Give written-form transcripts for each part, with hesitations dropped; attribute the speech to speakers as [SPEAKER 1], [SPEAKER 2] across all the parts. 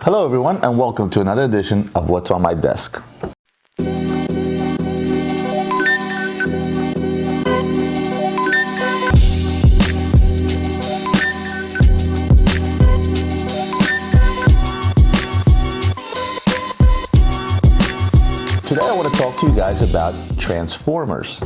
[SPEAKER 1] Hello everyone and welcome to another edition of What's on My Desk. Today I want to talk to you guys about transformers.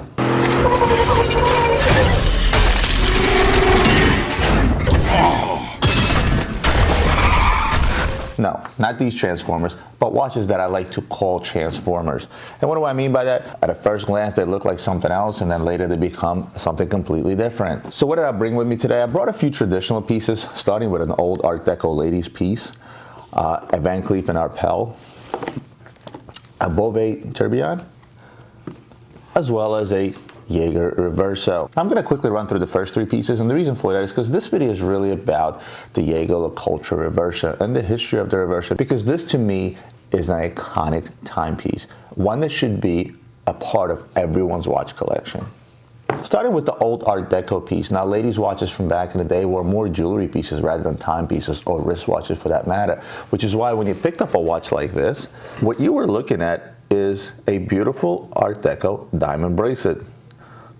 [SPEAKER 1] No, not these transformers, but watches that I like to call transformers. And what do I mean by that? At a first glance, they look like something else, and then later they become something completely different. So what did I bring with me today? I brought a few traditional pieces, starting with an old Art Deco Ladies piece, a Van Cleef Arpels, a Bovet Tourbillon, as well as a Jaeger-Lecoultre Reverso. I'm going to quickly run through the first three pieces, and the reason for that is because this video is really about the Jaeger-Lecoultre Reverso and the history of the Reverso, because this to me is an iconic timepiece, one that should be a part of everyone's watch collection. Starting with the old Art Deco piece. Now, ladies' watches from back in the day were more jewelry pieces rather than timepieces or wristwatches for that matter, which is why when you picked up a watch like this, what you were looking at is a beautiful Art Deco diamond bracelet.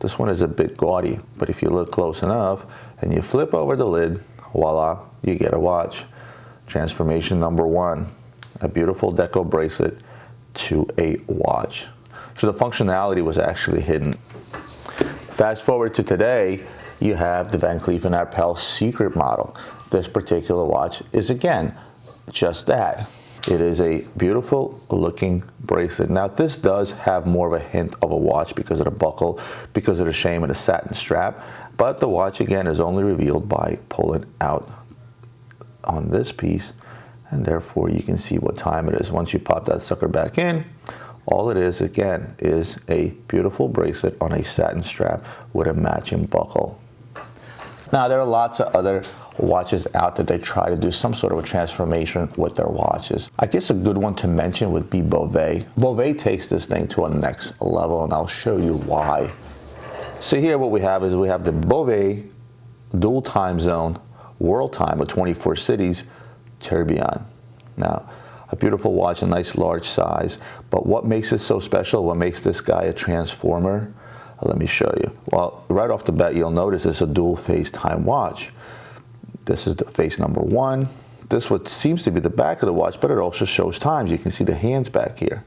[SPEAKER 1] This one is a bit gaudy, but if you look close enough and you flip over the lid, voila, you get a watch. Transformation number one, a beautiful deco bracelet to a watch. So the functionality was actually hidden. Fast forward to today, you have the Van Cleef Arpels secret model. This particular watch is, again, just that. It is a beautiful looking bracelet. Now this does have more of a hint of a watch because of the buckle, because of the shame of the satin strap, but the watch again is only revealed by pulling out on this piece, and therefore you can see what time it is. Once you pop that sucker back in, all it is again is a beautiful bracelet on a satin strap with a matching buckle. Now there are lots of other watches out there that try to do some sort of a transformation with their watches. I guess a good one to mention would be Bovet. Bovet takes this thing to a next level, and I'll show you why. So here what we have is we have the Bovet dual time zone world time with 24 cities tourbillon. Now a beautiful watch, a nice large size, but what makes it so special, what makes this guy a transformer? Let me show you. Well, right off the bat you'll notice it's a dual phase time watch. This is the face number one. This what seems to be the back of the watch, but it also shows times. You can see the hands back here.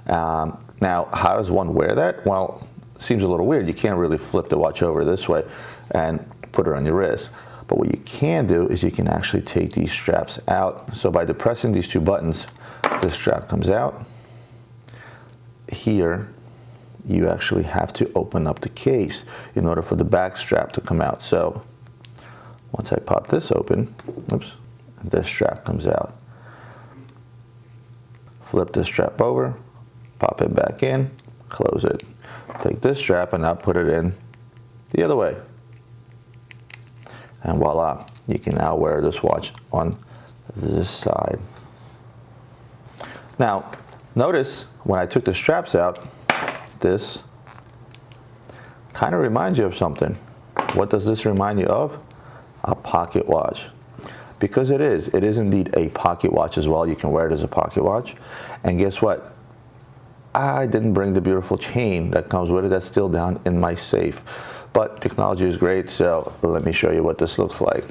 [SPEAKER 1] Now, how does one wear that? Well, it seems a little weird. You can't really flip the watch over this way and put it on your wrist. But what you can do is you can actually take these straps out. So by depressing these two buttons, this strap comes out. Here, you actually have to open up the case in order for the back strap to come out. So once I pop this open, oops, this strap comes out. Flip this strap over, pop it back in, close it. Take this strap and now put it in the other way. And voila, you can now wear this watch on this side. Now, notice when I took the straps out, this kind of reminds you of something. What does this remind you of? A pocket watch. Because it is indeed a pocket watch as well. You can wear it as a pocket watch. And guess what? I didn't bring the beautiful chain that comes with it. That's still down in my safe. But technology is great, so let me show you what this looks like.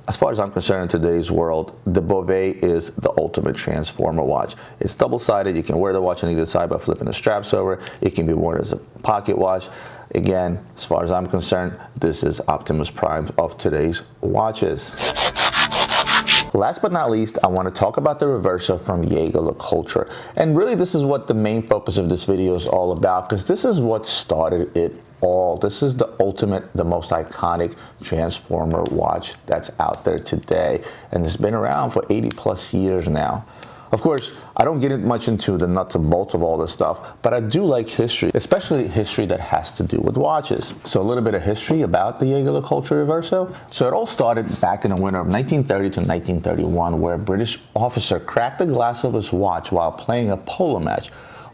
[SPEAKER 1] As far as I'm concerned in today's world, the Bovet is the ultimate transformer watch. It's double-sided. You can wear the watch on either side by flipping the straps over. It can be worn as a pocket watch. Again, as far as I'm concerned, this is Optimus Prime of today's watches. Last but not least, I want to talk about the Reverso from Jaeger-Lecoultre. And really this is what the main focus of this video is all about, because this is what started it all. This is the ultimate, the most iconic transformer watch that's out there today. And it's been around for 80 plus years now. Of course, I don't get much into the nuts and bolts of all this stuff, but I do like history, especially history that has to do with watches. So a little bit of history about the Jaeger-Lecoultre Reverso. So it all started back in the winter of 1930 to 1931, where a British officer cracked the glass of his watch while playing a polo match,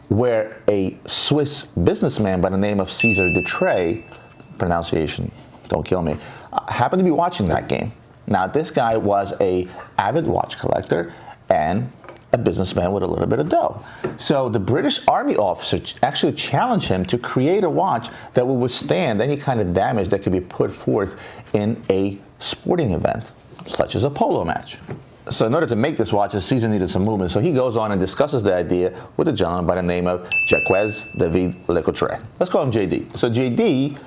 [SPEAKER 1] where a Swiss businessman by the name of Caesar de Tray, pronunciation, don't kill me, happened to be watching that game. Now, this guy was a avid watch collector and a businessman with a little bit of dough. So the British Army officer actually challenged him to create a watch that would withstand any kind of damage that could be put forth in a sporting event, such as a polo match. So in order to make this watch, the season needed some movement. So he goes on and discusses the idea with a gentleman by the name of Jaeger-Lecoultre. Let's call him JD. So JD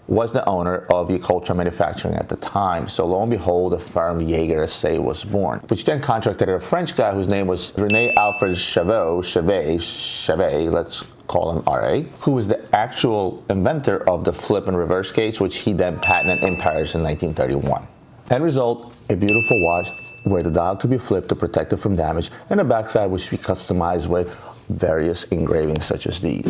[SPEAKER 1] was the owner of Jaeger-Lecoultre Manufacturing at the time. So lo and behold, the firm Jaeger SA was born, which then contracted a French guy whose name was René Alfred Chevet, let's call him RA, who was the actual inventor of the flip and reverse case, which he then patented in Paris in 1931. End result, a beautiful watch where the dial could be flipped to protect it from damage, and the backside which be customized with various engravings such as these.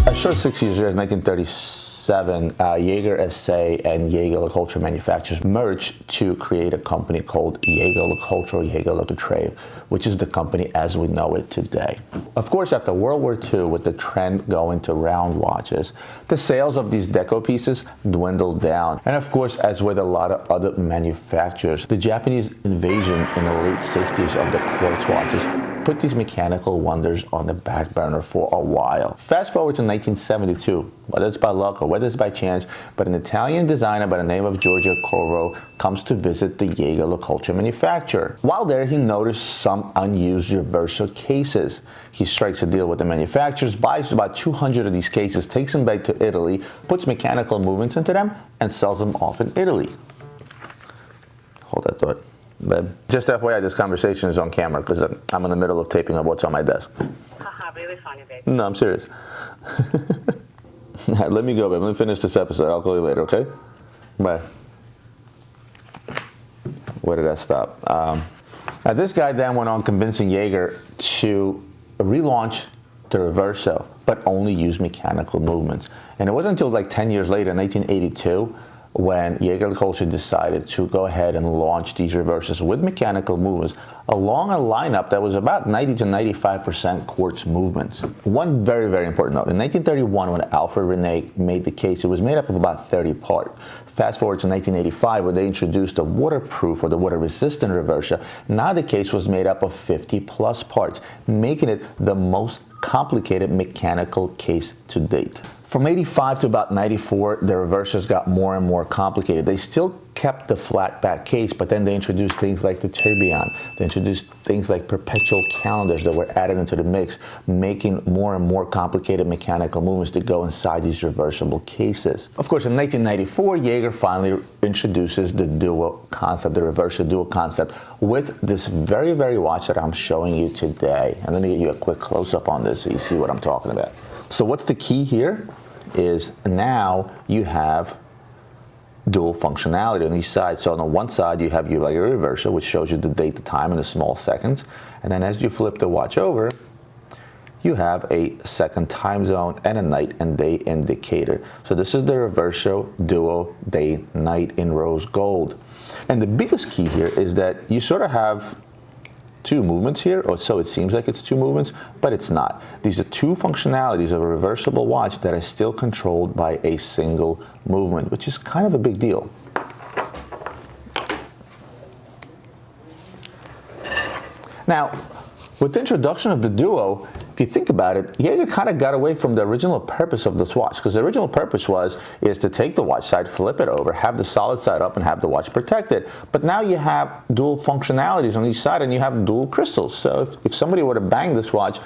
[SPEAKER 1] A short 6 years later, 1937, Jaeger SA and Jaeger-Lecoultre Manufacturers merged to create a company called Jaeger-Lecoultre, which is the company as we know it today. Of course, after World War II, with the trend going to round watches, the sales of these deco pieces dwindled down. And of course, as with a lot of other manufacturers, the Japanese invasion in the late 60s of the quartz watches put these mechanical wonders on the back burner for a while. Fast forward to 1972, whether it's by luck or whether it's by chance, but an Italian designer by the name of Giorgio Corvo comes to visit the Jaeger-Lecoultre manufacturer. While there, he noticed some unused Reverso cases. He strikes a deal with the manufacturers, buys about 200 of these cases, takes them back to Italy, puts mechanical movements into them, and sells them off in Italy. Hold that thought. But just FYI, this conversation is on camera because I'm in the middle of taping up what's on my desk.
[SPEAKER 2] Haha, really funny, babe.
[SPEAKER 1] No, I'm serious. All right, let me go, babe. Let me finish this episode. I'll call you later, okay? Bye. Where did I stop? Now, this guy then went on convincing Jaeger to relaunch the Reverso, but only use mechanical movements. And it wasn't until like 10 years later, in 1982, when Jaeger-Lecoultre decided to go ahead and launch these reverses with mechanical movements along a lineup that was about 90 to 95% quartz movements. One very, very important note. In 1931, when Alfred René made the case, it was made up of about 30 parts. Fast forward to 1985, when they introduced the waterproof or the water-resistant Reverso, now the case was made up of 50 plus parts, making it the most complicated mechanical case to date. From 85 to about 94, the Reversos got more and more complicated. They still kept the flat back case, but then they introduced things like the Tourbillon. They introduced things like perpetual calendars that were added into the mix, making more and more complicated mechanical movements to go inside these reversible cases. Of course, in 1994, Jaeger finally introduces the duo concept, the Reverso duo concept, with this very, very watch that I'm showing you today. And let me get you a quick close-up on this so you see what I'm talking about. So what's the key here? Is now you have dual functionality on each side. So on the one side you have your regular Reverso, which shows you the date, the time in the small seconds, and then as you flip the watch over, you have a second time zone and a night and day indicator. So this is the Reverso Duo Day Night in rose gold. And the biggest key here is that you sort of have two movements here, or so it seems like it's two movements, but it's not. These are two functionalities of a reversible watch that are still controlled by a single movement, which is kind of a big deal. Now, with the introduction of the Duo, if you think about it, Jaeger kind of got away from the original purpose of this watch, because the original purpose is to take the watch side, flip it over, have the solid side up, and have the watch protected. But now you have dual functionalities on each side, and you have dual crystals. So if somebody were to bang this watch,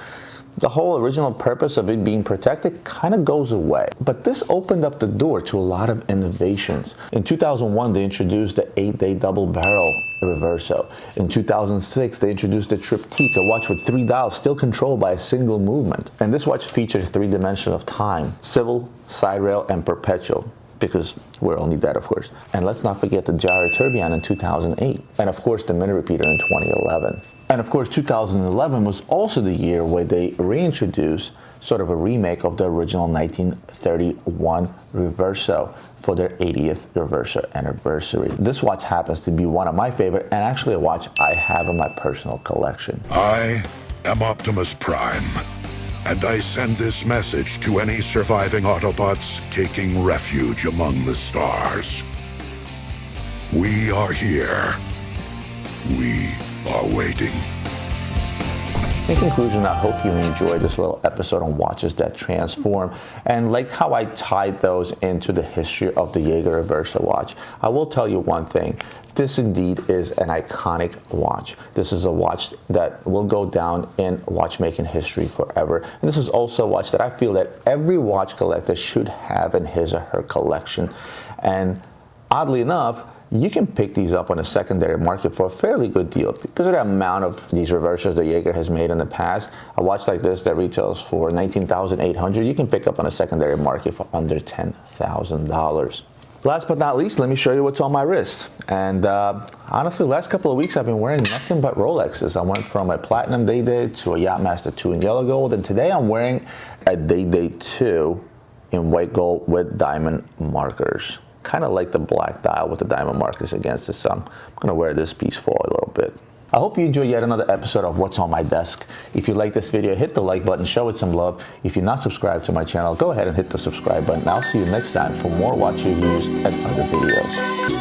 [SPEAKER 1] the whole original purpose of it being protected kind of goes away. But this opened up the door to a lot of innovations. In 2001, they introduced the 8-day double barrel Reverso. In 2006, they introduced the Triptyque, a watch with 3 dials still controlled by a single movement. And this watch features 3 dimensions of time: civil, side rail, and perpetual, because we're only that, of course. And let's not forget the Gyro Tourbillon in 2008. And of course, the minute repeater in 2011. And of course, 2011 was also the year where they reintroduced sort of a remake of the original 1931 Reverso for their 80th Reverso anniversary. This watch happens to be one of my favorite, and actually a watch I have in my personal collection.
[SPEAKER 3] I am Optimus Prime, and I send this message to any surviving Autobots taking refuge among the stars. We are here. We are waiting.
[SPEAKER 1] In conclusion, I hope you enjoyed this little episode on watches that transform and like how I tied those into the history of the Jaeger Reverso watch. I will tell you one thing. This indeed is an iconic watch. This is a watch that will go down in watchmaking history forever. And this is also a watch that I feel that every watch collector should have in his or her collection. And oddly enough, you can pick these up on a secondary market for a fairly good deal because of the amount of these Reversos that Jaeger has made in the past. A watch like this that retails for $19,800, you can pick up on a secondary market for under $10,000. Last but not least, let me show you what's on my wrist. And honestly, the last couple of weeks I've been wearing nothing but Rolexes. I went from a Platinum Day-Date to a Yachtmaster 2 in yellow gold, and today I'm wearing a Day-Date 2 in white gold with diamond markers. Kind of like the black dial with the diamond markers against it, so I'm going to wear this piece for a little bit. I hope you enjoyed yet another episode of What's on My Desk. If you like this video, hit the like button, show it some love. If you're not subscribed to my channel, go ahead and hit the subscribe button. I'll see you next time for more watch reviews and other videos.